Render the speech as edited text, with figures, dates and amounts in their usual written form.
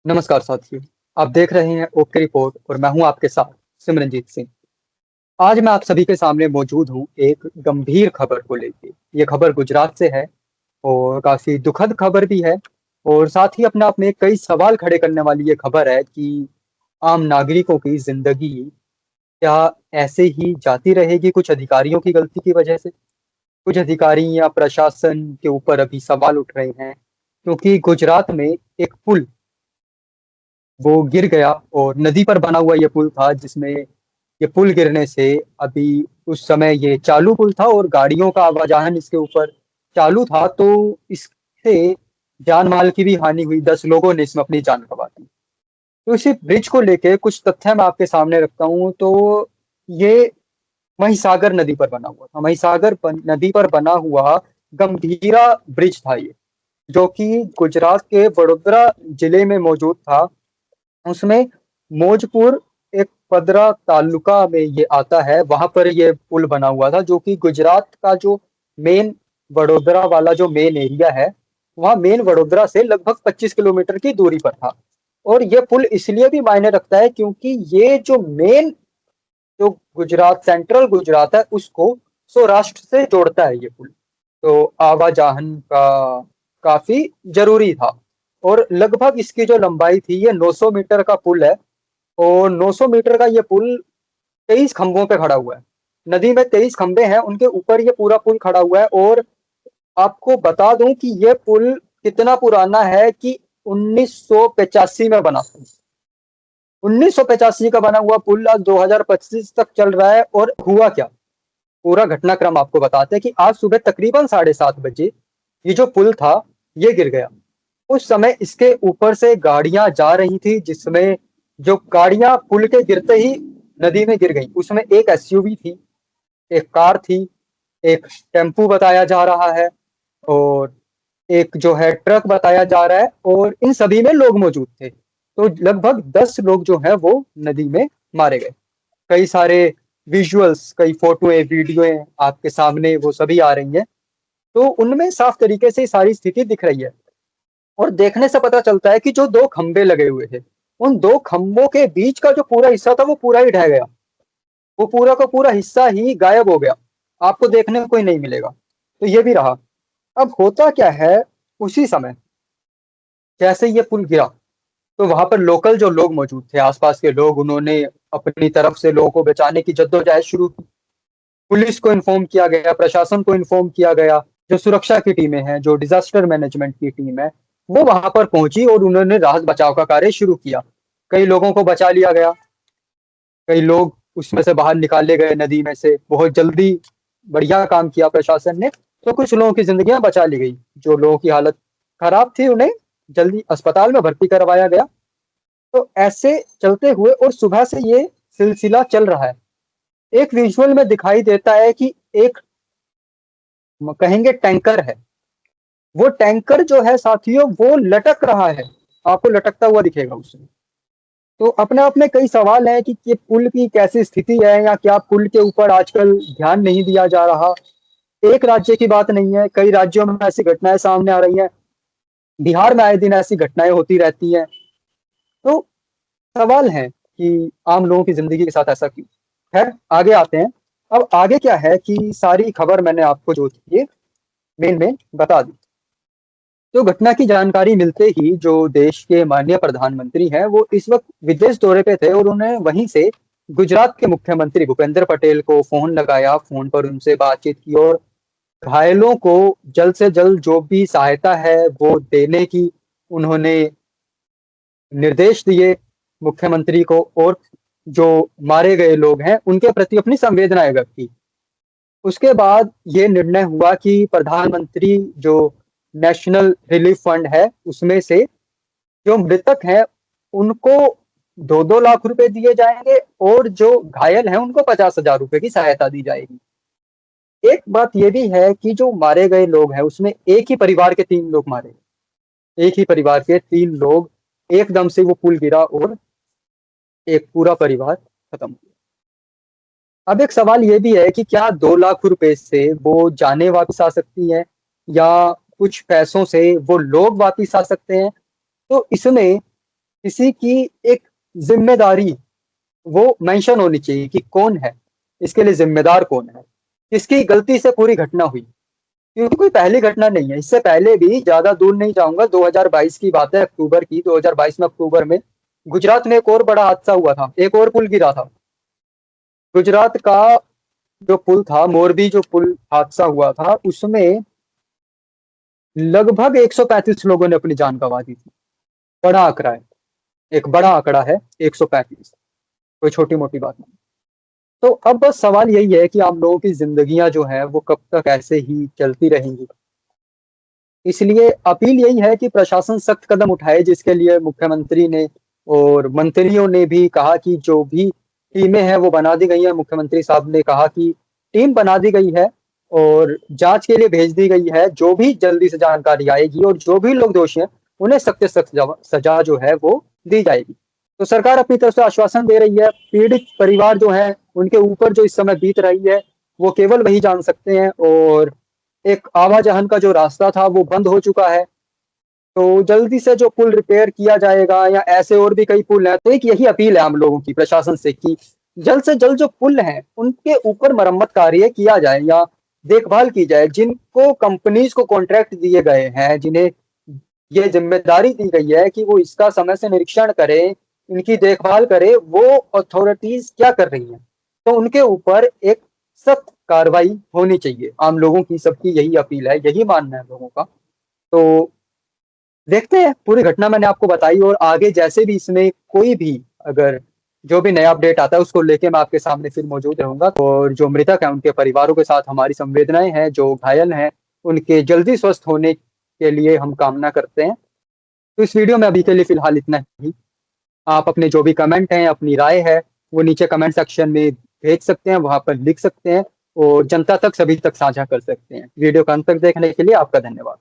नमस्कार साथियों। आप देख रहे हैं ओके रिपोर्ट और मैं हूं आपके साथ सिमरनजीत सिंह। आज मैं आप सभी के सामने मौजूद हूं एक गंभीर खबर को लेके। ये खबर गुजरात से है और काफी दुखद खबर भी है और साथ ही अपने आप में कई सवाल खड़े करने वाली ये खबर है कि आम नागरिकों की जिंदगी क्या ऐसे ही जाती रहेगी कुछ अधिकारियों की गलती की वजह से। कुछ अधिकारी या प्रशासन के ऊपर अभी सवाल उठ रहे हैं क्योंकि गुजरात में एक पुल वो गिर गया और नदी पर बना हुआ ये पुल था जिसमें ये पुल गिरने से अभी उस समय ये चालू पुल था और गाड़ियों का आवाजान इसके ऊपर चालू था, तो इससे जान माल की भी हानि हुई। 10 लोगों ने इसमें अपनी जान गंवा दी। तो इसी ब्रिज को लेके कुछ तथ्य मैं आपके सामने रखता हूँ। तो ये महिसागर नदी पर बना हुआ था। नदी पर बना हुआ गंभीरा ब्रिज था ये, जो कि गुजरात के वडोदरा जिले में मौजूद था। उसमें मौजपुर एक पदरा तालुका में ये आता है, वहां पर ये पुल बना हुआ था जो कि गुजरात का जो मेन वडोदरा वाला जो मेन एरिया है, वहाँ मेन वडोदरा से लगभग 25 किलोमीटर की दूरी पर था। और ये पुल इसलिए भी मायने रखता है क्योंकि ये जो मेन जो गुजरात सेंट्रल गुजरात है उसको सौराष्ट्र से जोड़ता है ये पुल। तो आवाजाहन का काफी जरूरी था। और लगभग इसकी जो लंबाई थी, ये 900 मीटर का पुल है और 900 मीटर का ये पुल 23 खंभों पे खड़ा हुआ है। नदी में 23 खंभे हैं, उनके ऊपर ये पूरा पुल खड़ा हुआ है। और आपको बता दूं कि ये पुल कितना पुराना है कि 1985 में बना था। 1985 का बना हुआ पुल आज 2025 तक चल रहा है। और हुआ क्या, पूरा घटनाक्रम आपको बताते हैं कि आज सुबह तकरीबन 7:30 बजे ये जो पुल था ये गिर गया। उस समय इसके ऊपर से गाड़ियां जा रही थी, जिसमें जो गाड़ियां पुल के गिरते ही नदी में गिर गई, उसमें एक एसयूवी थी, एक कार थी, एक टेम्पू बताया जा रहा है और एक जो है ट्रक बताया जा रहा है, और इन सभी में लोग मौजूद थे। तो लगभग 10 लोग जो है वो नदी में मारे गए। कई सारे विजुअल्स, कई फोटोएं, वीडियोएं आपके सामने वो सभी आ रही हैं। तो उनमें साफ तरीके से सारी स्थिति दिख रही है। और देखने से पता चलता है कि जो दो खंबे लगे हुए थे, उन दो खंभों के बीच का जो पूरा हिस्सा था वो पूरा ही ढह गया। वो पूरा का पूरा हिस्सा ही गायब हो गया, आपको देखने को कोई नहीं मिलेगा। तो ये भी रहा। अब होता क्या है, उसी समय जैसे ये पुल गिरा तो वहां पर लोकल जो लोग मौजूद थे, आसपास के लोग, उन्होंने अपनी तरफ से लोगों को बचाने की जद्दोजहद शुरू की। पुलिस को इन्फॉर्म किया गया, प्रशासन को इन्फॉर्म किया गया, जो सुरक्षा की टीमें हैं, जो डिजास्टर मैनेजमेंट की टीम है, वो वहां पर पहुंची और उन्होंने राहत बचाव का कार्य शुरू किया। कई लोगों को बचा लिया गया, कई लोग उसमें से बाहर निकाले गए नदी में से बहुत जल्दी। बढ़िया काम किया प्रशासन ने। तो कुछ लोगों की जिंदगियां बचा ली गई। जो लोगों की हालत खराब थी उन्हें जल्दी अस्पताल में भर्ती करवाया गया। तो ऐसे चलते हुए और सुबह से ये सिलसिला चल रहा है। एक विजुअल में दिखाई देता है कि एक कहेंगे टैंकर है। वो टैंकर जो है साथियों वो लटक रहा है, आपको लटकता हुआ दिखेगा उसमें। तो अपने आप में कई सवाल हैं कि ये पुल की कैसी स्थिति है, या क्या पुल के ऊपर आजकल ध्यान नहीं दिया जा रहा। एक राज्य की बात नहीं है, कई राज्यों में ऐसी घटनाएं सामने आ रही हैं। बिहार में आए दिन ऐसी घटनाएं होती रहती हैं। तो सवाल है कि आम लोगों की जिंदगी के साथ ऐसा क्यों। खैर, आगे आते हैं। अब आगे क्या है कि सारी खबर मैंने आपको जो थी ये मेन में बता दी। तो घटना की जानकारी मिलते ही जो देश के माननीय प्रधानमंत्री हैं वो इस वक्त विदेश दौरे पे थे, और उन्हें वहीं से गुजरात के मुख्यमंत्री भूपेंद्र पटेल को फोन लगाया, फोन पर उनसे बातचीत की और घायलों को जल्द से जल्द जो भी सहायता है वो देने की उन्होंने निर्देश दिए मुख्यमंत्री को। और जो मारे गए लोग हैं उनके प्रति अपनी संवेदनाएं व्यक्त की। उसके बाद ये निर्णय हुआ कि प्रधानमंत्री जो नेशनल रिलीफ फंड है उसमें से जो मृतक हैं उनको 2-2 लाख रुपए दिए जाएंगे, और जो घायल हैं उनको 50,000 रुपए की सहायता दी जाएगी। एक बात ये भी है कि जो मारे गए लोग हैं उसमें एक ही परिवार के 3 लोग मारे गए। एक ही परिवार के 3 लोग, एकदम से वो पुल गिरा और एक पूरा परिवार खत्म हो गया। अब एक सवाल ये भी है कि क्या 2 लाख रुपए से वो जाने वापस आ सकती हैं, या कुछ पैसों से वो लोग वापस आ सकते हैं। तो इसमें किसी की एक जिम्मेदारी वो मेंशन होनी चाहिए कि कौन है, इसके लिए जिम्मेदार कौन है, किसकी गलती से पूरी घटना हुई। क्योंकि कोई पहली घटना नहीं है, इससे पहले भी ज्यादा दूर नहीं जाऊंगा, 2022 की बात है, अक्टूबर की, 2022 में अक्टूबर में गुजरात में एक और बड़ा हादसा हुआ था, एक और पुल गिरा था। गुजरात का जो पुल था, मोरबी जो पुल हादसा हुआ था, उसमें लगभग 135 लोगों ने अपनी जान गंवा दी थी। बड़ा आंकड़ा है, एक बड़ा आंकड़ा है 135, कोई छोटी मोटी बात नहीं। तो अब बस सवाल यही है कि आप लोगों की जिंदगियां जो है वो कब तक ऐसे ही चलती रहेंगी। इसलिए अपील यही है कि प्रशासन सख्त कदम उठाए, जिसके लिए मुख्यमंत्री ने और मंत्रियों ने भी कहा कि जो भी टीमें हैं वो बना दी गई हैं। मुख्यमंत्री साहब ने कहा कि टीम बना दी गई है और जांच के लिए भेज दी गई है, जो भी जल्दी से जानकारी आएगी और जो भी लोग दोषी हैं उन्हें सख्त से सख्त सजा जो है वो दी जाएगी। तो सरकार अपनी तरफ से आश्वासन दे रही है, पीड़ित परिवार जो है उनके ऊपर जो इस समय बीत रही है वो केवल वही जान सकते हैं। और एक आवाजहन का जो रास्ता था वो बंद हो चुका है, तो जल्दी से जो पुल रिपेयर किया जाएगा, या ऐसे और भी कई पुल हैं, तो एक यही अपील है हम लोगों की प्रशासन से कि जल्द से जल्द जो पुल हैं उनके ऊपर मरम्मत कार्य किया जाए या देखभाल की जाए। जिनको कंपनीज को कॉन्ट्रैक्ट दिए गए हैं, जिन्हें ये जिम्मेदारी दी गई है कि वो इसका समय से निरीक्षण करें, इनकी देखभाल करे, वो अथॉरिटीज क्या कर रही हैं, तो उनके ऊपर एक सख्त कार्रवाई होनी चाहिए। आम लोगों की सबकी यही अपील है, यही मानना है लोगों का। तो देखते हैं, पूरी घटना मैंने आपको बताई और आगे जैसे भी इसमें कोई भी अगर जो भी नया अपडेट आता है उसको लेके मैं आपके सामने फिर मौजूद रहूंगा। और जो मृतक हैं उनके परिवारों के साथ हमारी संवेदनाएं हैं, जो घायल हैं उनके जल्दी स्वस्थ होने के लिए हम कामना करते हैं। तो इस वीडियो में अभी के लिए फिलहाल इतना ही। आप अपने जो भी कमेंट हैं, अपनी राय है, वो नीचे कमेंट सेक्शन में भेज सकते हैं, वहां पर लिख सकते हैं और जनता तक, सभी तक साझा कर सकते हैं। वीडियो को अंत तक देखने के लिए आपका धन्यवाद।